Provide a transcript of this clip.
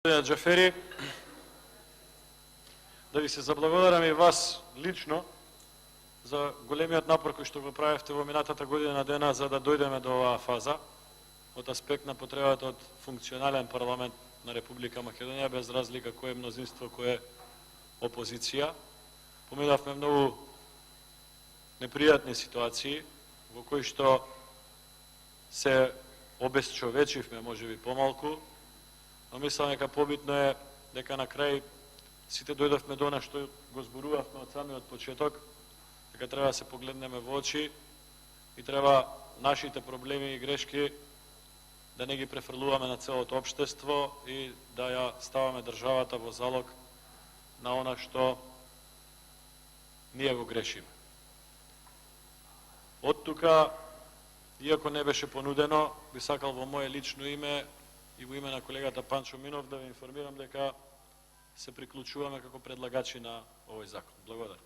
Џафери, да ви се заблагодарам и вас лично за големиот напор кој што го правевте во минатата година дена за да дојдеме до оваа фаза од аспект на потребата од функционален парламент на Република Македонија без разлика кој е мнозинство, кој е опозиција. Поминавме многу непријатни ситуации во кои што се обесчовечивме можеби помалку, но мислам дека побитно е дека на крај сите дојдовме до она што го зборувавме од самиот почеток, дека треба да се погледнеме во очи и треба нашите проблеми и грешки да не ги префрлуваме на целото општество и да ја ставаме државата во залог на она што ние го грешиме. Од тука, иако не беше понудено, би сакал во моје лично име и во име на колегата Панчо Минов да ви информирам дека се приклучуваме како предлагачи на овој закон. Благодарам.